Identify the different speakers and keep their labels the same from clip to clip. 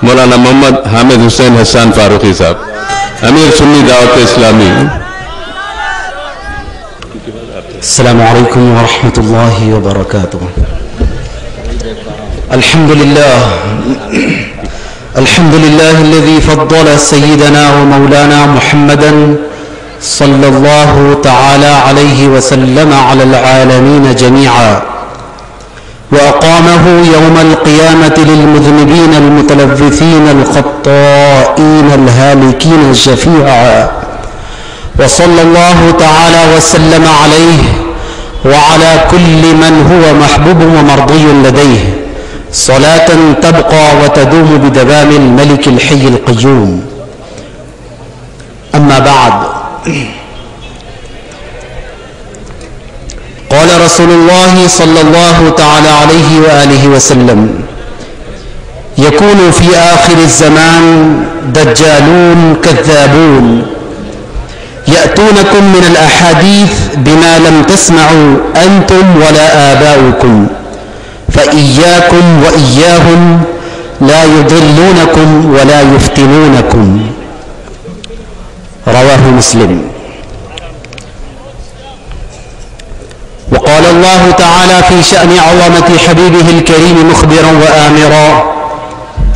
Speaker 1: مولانا محمد حامد حسین حسان فاروقی صاحب امیر سنی دعوت اسلامی.
Speaker 2: السلام علیکم ورحمۃ اللہ وبرکاتہ. الحمد لله الذي فضل سيدنا ومولانا محمدا صلى الله تعالى عليه وسلم على العالمين جميعا وأقامه يوم القيامة للمذنبين المتلوثين الخطائين الهالكين شفيعا. وصلى الله تعالى وسلم عليه وعلى كل من هو محبوب ومرضي لديه صلاة تبقى وتدوم بدوام الملك الحي القيوم. أما بعد، قال رسول الله صلى الله تعالى عليه وآله وسلم: يكون في آخر الزمان دجالون كذابون يأتونكم من الأحاديث بما لم تسمعوا أنتم ولا آباؤكم فإياكم وإياهم لا يضلونكم ولا يفتنونكم. رواه مسلم. وقال الله تعالى في شأن عظمة حبيبه الكريم مخبرا وآمرا: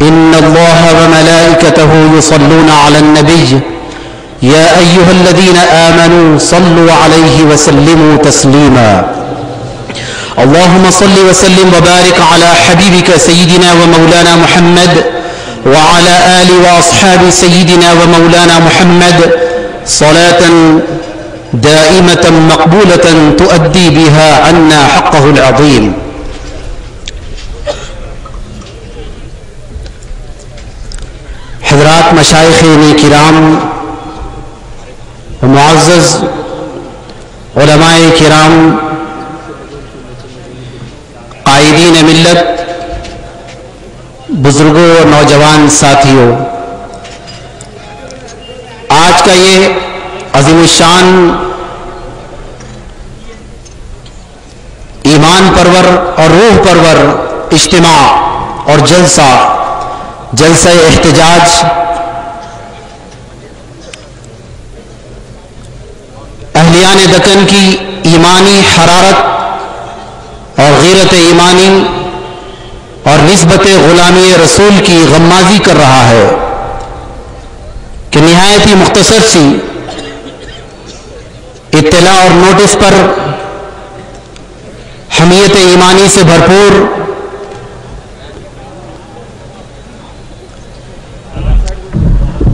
Speaker 2: إن الله وملائكته يصلون على النبي يا أيها الذين آمنوا صلوا عليه وسلموا تسليما. اللهم صل وسلم وبارك على حبيبك سيدنا ومولانا محمد وعلى آل وأصحاب سيدنا ومولانا محمد صلاة دائمة مقبولة تؤدي بها عنا حقه العظيم. حضرات مشائخین کرام معزز علماء کرام، قائدین ملت، بزرگوں اور نوجوان ساتھیوں، آج کا یہ عظیم الشان ایمان پرور اور روح پرور اجتماع اور جلسہ احتجاج اہلیان دکن کی ایمانی حرارت اور غیرت ایمانی اور نسبت غلامی رسول کی غمازی کر رہا ہے کہ نہایت ہی مختصر سی اطلاع اور نوٹس پر حمیت ایمانی سے بھرپور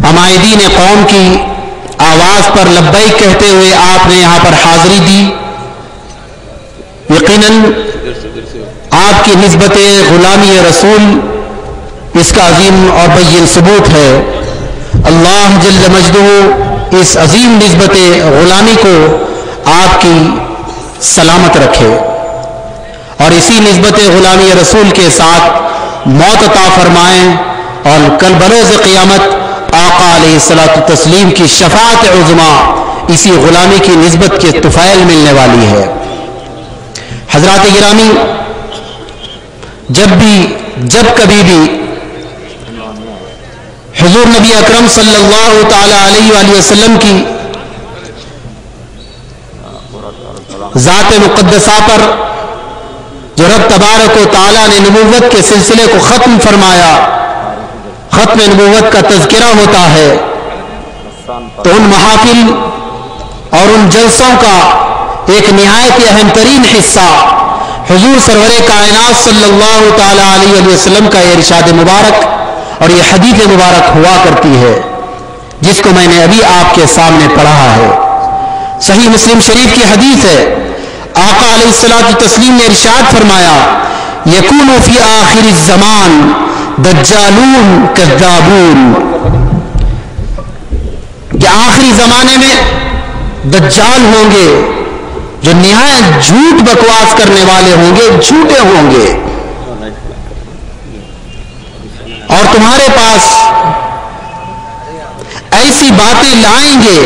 Speaker 2: عمائدین قوم کی آواز پر لبیک کہتے ہوئے آپ نے یہاں پر حاضری دی. یقیناً آپ کی نسبت غلامی رسول اس کا عظیم اور بین ثبوت ہے. اللہ جل مجدہ اس عظیم نسبت غلامی کو آپ کی سلامت رکھے اور اسی نسبت غلامی رسول کے ساتھ موت عطا فرمائیں، اور کل بروز قیامت آقا علیہ الصلوۃ والتسلیم کی شفاعت عظمیٰ اسی غلامی کی نسبت کے طفیل ملنے والی ہے. حضرات گرامی، جب کبھی بھی حضور نبی اکرم صلی اللہ تعالی علیہ وآلہ وسلم کی ذات مقدسہ پر جو رب تبارک و تعالی نے نبوت کے سلسلے کو ختم فرمایا، ختم نبوت کا تذکرہ ہوتا ہے، تو ان محافل اور ان جلسوں کا ایک نہایت اہم ترین حصہ حضور سرور کائنات صلی اللہ تعالی علیہ وسلم کا یہ ارشاد مبارک اور یہ حدیث مبارک ہوا کرتی ہے، جس کو میں نے ابھی آپ کے سامنے پڑھا ہے. صحیح مسلم شریف کی حدیث ہے، آقا علیہ الصلوۃ والتسلیم نے ارشاد فرمایا: یکون فی آخر الزمان دجالون کذابون، کہ آخری زمانے میں دجال ہوں گے جو نہایت جھوٹ بکواس کرنے والے ہوں گے، جھوٹے ہوں گے، اور تمہارے پاس ایسی باتیں لائیں گے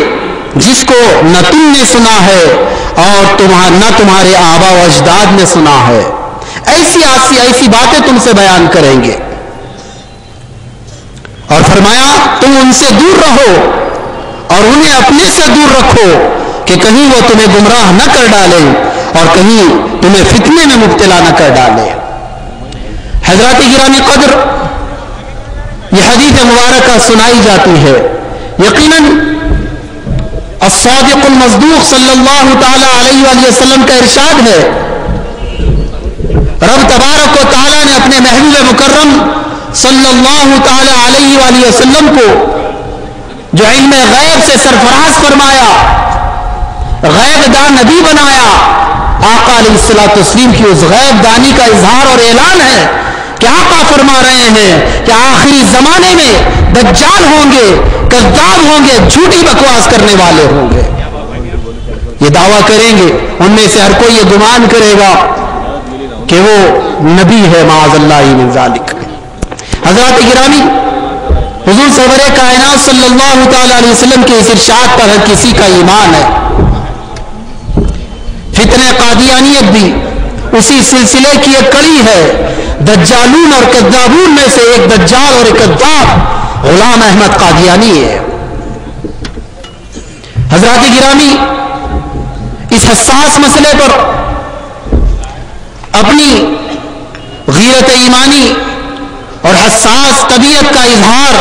Speaker 2: جس کو نہ تم نے سنا ہے اور نہ تمہارے آبا و اجداد نے سنا ہے. ایسی باتیں تم سے بیان کریں گے. اور فرمایا تم ان سے دور رہو اور انہیں اپنے سے دور رکھو کہ کہیں وہ تمہیں گمراہ نہ کر ڈالے اور کہیں تمہیں فتنے میں مبتلا نہ کر ڈالے۔ حضرات گرامی قدر، یہ حدیث مبارکہ سنائی جاتی ہے، یقیناً الصادق المصدوق صلی اللہ تعالی علیہ وآلہ وسلم کا ارشاد ہے، رب تبارک و تعالی نے اپنے محبوب مکرم صلی اللہ تعالی علیہ وآلہ وسلم کو جو علم غیب سے سرفراز فرمایا، غیب دان نبی بنایا، آقا علیہ الصلوۃ والتسلیم کی اس غیب دانی کا اظہار اور اعلان ہے کہ آقا فرما رہے ہیں کہ آخری زمانے میں دجال ہوں گے، کذاب ہوں گے، جھوٹی بکواس کرنے والے ہوں گے، یہ دعویٰ کریں گے، ان میں سے ہر کوئی یہ گمان کرے گا کہ وہ نبی ہے، معاذ اللہ من ذالک۔ حضرات گرامی، حضور سرور کائنات صلی اللہ تعالی علیہ وسلم کے اس ارشاد پر ہر کسی کا ایمان ہے۔ فتنہ قادیانیت بھی اسی سلسلے کی ایک کڑی ہے، دجالون اور کذابون میں سے ایک دجال اور ایک کذاب غلام احمد قادیانی ہے۔ حضرات گرامی، اس حساس مسئلے پر اپنی غیرت ایمانی اور حساس طبیعت کا اظہار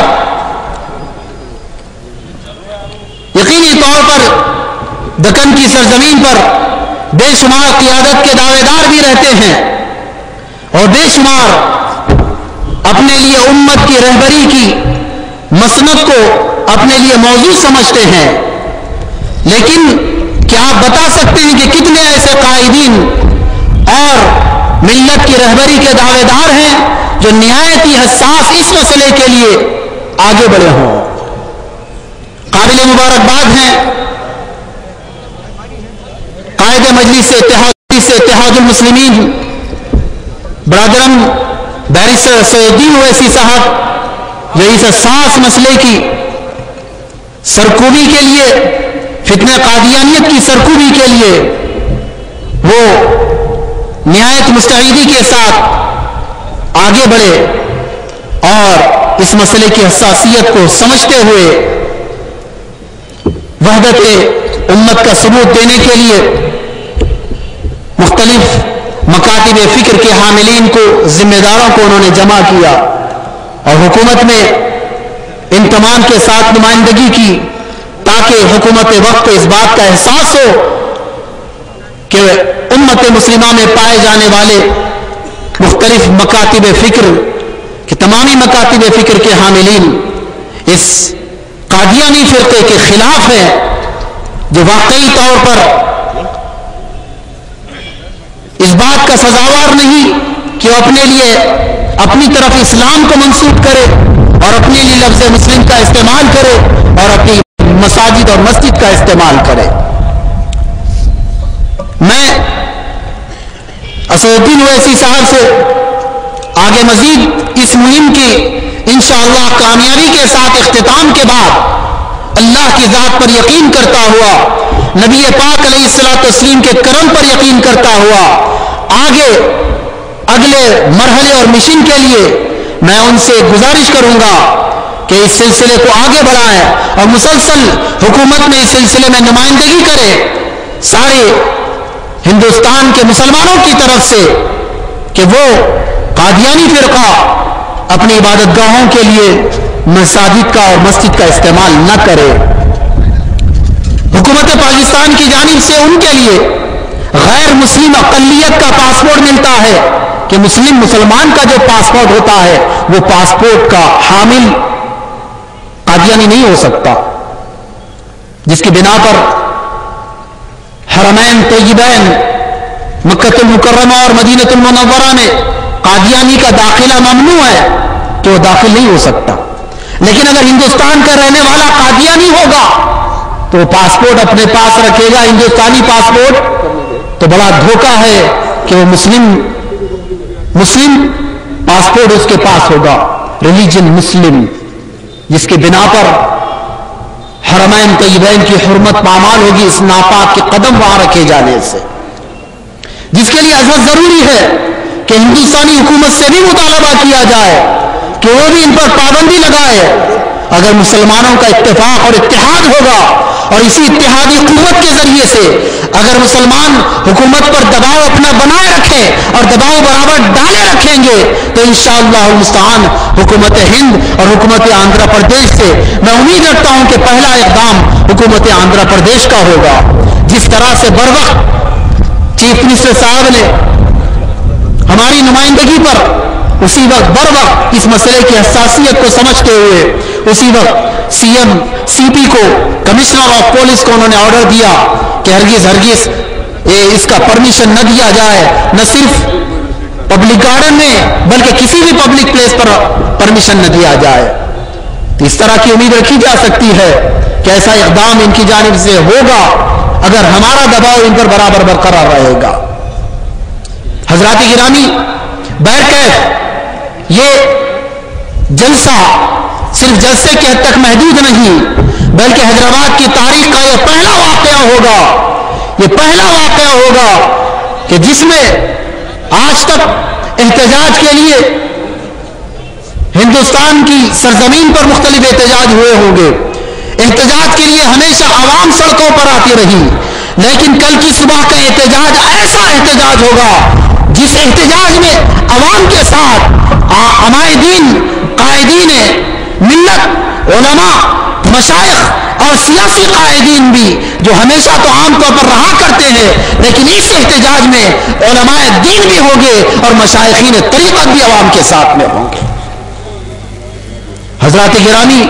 Speaker 2: یقینی طور پر دکن کی سرزمین پر بے شمار قیادت کے دعوے دار بھی رہتے ہیں اور بے شمار اپنے لیے امت کی رہبری کی مسند کو اپنے لیے موضوع سمجھتے ہیں، لیکن کیا آپ بتا سکتے ہیں کہ کتنے ایسے قائدین اور ملت کی رہبری کے دعوے دار ہیں جو نہایت ہی حساس اس مسئلے کے لیے آگے بڑھے ہوں؟ قابل مبارکباد ہیں قائد مجلس اتحاد المسلمین برادرم بیرسٹر سید الدین اویسی صاحب، جو اس حساس مسئلے کی سرکوبی کے لیے، فتنہ قادیانیت کی سرکوبی کے لیے وہ نہایت مستعدی کے ساتھ آگے بڑھے اور اس مسئلے کی حساسیت کو سمجھتے ہوئے وحدت امت کا ثبوت دینے کے لیے مختلف مکاتب فکر کے حاملین کو، ذمہ داروں کو انہوں نے جمع کیا اور حکومت میں ان تمام کے ساتھ نمائندگی کی تاکہ حکومت وقت اس بات کا احساس ہو کہ امت مسلمہ میں پائے جانے والے مختلف مکاتب فکر کہ تمامی مکاتب فکر کے حاملین اس قادیانی فرقے کے خلاف ہیں، جو واقعی طور پر اس بات کا سزاوار نہیں کہ وہ اپنے لیے اپنی طرف اسلام کو منسوب کرے اور اپنے لیے لفظ مسلم کا استعمال کرے اور اپنی مساجد اور مسجد کا استعمال کرے۔ میں اسد الدین اویسی صاحب سے آگے مزید اس مہم کی انشاءاللہ کامیابی کے ساتھ اختتام کے بعد اللہ کی ذات پر یقین کرتا ہوا، نبی پاک علیہ الصلوۃ والتسلیم کے کرم پر یقین کرتا ہوا آگے اگلے مرحلے اور مشن کے لیے میں ان سے گزارش کروں گا کہ اس سلسلے کو آگے بڑھائیں اور مسلسل حکومت میں اس سلسلے میں نمائندگی کرے سارے ہندوستان کے مسلمانوں کی طرف سے کہ وہ قادیانی فرقہ اپنی عبادت گاہوں کے لیے مساجد کا اور مسجد کا استعمال نہ کرے۔ حکومت پاکستان کی جانب سے ان کے لیے غیر مسلم اقلیت کا پاسپورٹ ملتا ہے کہ مسلمان کا جو پاسپورٹ ہوتا ہے وہ پاسپورٹ کا حامل قادیانی نہیں ہو سکتا، جس کی بنا پر حرمین طیبین مکہ المکرمہ اور مدینہ المنورہ میں قادیانی کا داخلہ ممنوع ہے کہ وہ داخل نہیں ہو سکتا، لیکن اگر ہندوستان کا رہنے والا قادیانی ہوگا تو وہ پاسپورٹ اپنے پاس رکھے گا، ہندوستانی پاسپورٹ، تو بڑا دھوکہ ہے کہ وہ مسلم پاسپورٹ اس کے پاس ہوگا، ریلیجن مسلم، جس کے بنا پر حرمین طیبین کی حرمت پامال ہوگی اس ناپاک کے قدم وہاں رکھے جانے سے، جس کے لیے ازحد ضروری ہے کہ ہندوستانی حکومت سے بھی مطالبہ کیا جائے کہ وہ بھی ان پر پابندی لگائے. اگر مسلمانوں کا اتفاق اور اتحاد ہوگا اور اسی اتحادی قوت کے ذریعے سے اگر مسلمان حکومت پر دباؤ اپنا بنائے رکھیں اور دباؤ برابر ڈالے رکھیں گے تو انشاءاللہ المستعان حکومت ہند اور حکومت آندھرا پردیش سے میں امید رکھتا ہوں کہ پہلا اقدام حکومت آندھرا پردیش کا ہوگا. جس طرح سے بروقت چیف منسٹر صاحب نے ہماری نمائندگی پر اسی وقت بروقت اس مسئلے کی حساسیت کو سمجھتے ہوئے اسی وقت سی ایم سی پی کو کمشنر آف پولیس کو انہوں نے آرڈر دیا کہ ہرگز اس کا پرمیشن نہ دیا جائے, نہ صرف پبلک گارڈن میں بلکہ کسی بھی پبلک پلیس پر پرمیشن نہ دیا جائے. تو اس طرح کی امید رکھی جا سکتی ہے کہ ایسا اقدام ان کی جانب سے ہوگا اگر ہمارا دباؤ ان پر برابر برقرار رہے گا. حضرات گرامی, بہرکیف یہ جلسہ صرف جلسے کے حد تک محدود نہیں بلکہ حیدرآباد کی تاریخ کا یہ پہلا واقعہ ہوگا کہ جس میں آج تک احتجاج کے لیے ہندوستان کی سرزمین پر مختلف احتجاج ہوئے ہوں گے. احتجاج کے لیے ہمیشہ عوام سڑکوں پر آتی رہی, لیکن کل کی صبح کا احتجاج ایسا احتجاج ہوگا جس احتجاج میں عوام کے ساتھ علماء دین, قائدین ملت, علماء, مشائخ اور سیاسی قائدین بھی جو ہمیشہ تو عام طور پر رہا کرتے ہیں, لیکن اس احتجاج میں علماء دین بھی ہوں گے اور مشائخین طریقت بھی عوام کے ساتھ میں ہوں گے. حضرات گرامی,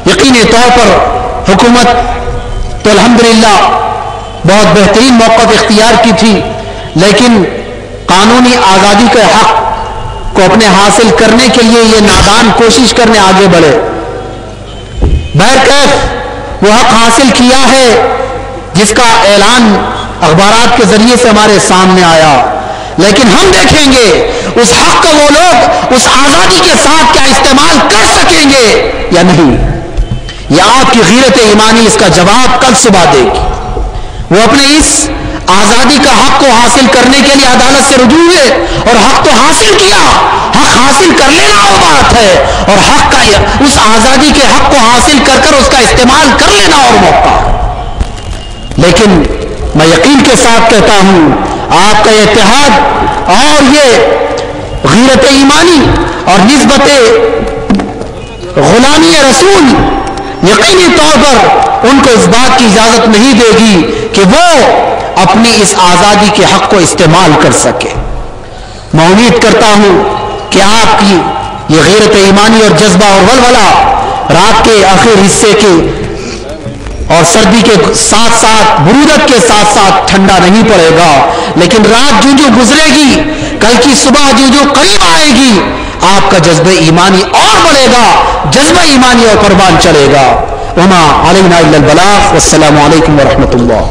Speaker 2: یقینی طور پر حکومت تو الحمدللہ بہت بہترین موقف اختیار کی تھی, لیکن قانونی آزادی کے حق کو اپنے حاصل کرنے کے لیے یہ نادان کوشش کرنے آگے بڑھے. بہرکیف وہ حق حاصل کیا ہے جس کا اعلان اخبارات کے ذریعے سے ہمارے سامنے آیا, لیکن ہم دیکھیں گے اس حق کا وہ لوگ اس آزادی کے ساتھ کیا استعمال کر سکیں گے یا نہیں. یہ آپ کی غیرت ایمانی اس کا جواب کل صبح دے گی. وہ اپنے اس آزادی کا حق کو حاصل کرنے کے لیے عدالت سے رجوع ہوئے اور حق تو حاصل کیا, حق حاصل کر لینا وہ بات ہے, اور حق کا اس آزادی کے حق کو حاصل کر کر اس کا استعمال کر لینا اور موقع. لیکن میں یقین کے ساتھ کہتا ہوں آپ کا اتحاد اور یہ غیرت ایمانی اور نسبت غلامی رسول یقینی طور پر ان کو اس بات کی اجازت نہیں دے گی کہ وہ اپنی اس آزادی کے حق کو استعمال کر سکے. میں امید کرتا ہوں کہ آپ کی یہ غیرت ایمانی اور جذبہ اور ولولہ رات کے آخر حصے کے اور سردی کے ساتھ ساتھ برودت کے ساتھ ساتھ ٹھنڈا نہیں پڑے گا, لیکن رات جو جو گزرے گی, کل کی صبح جو جو قریب آئے گی, آپ کا جذبہ ایمانی اور بڑھے گا, جذبہ ایمانی اور قربان چڑھے گا. وما علینا الا البلاغ. والسلام علیکم ورحمۃ اللہ.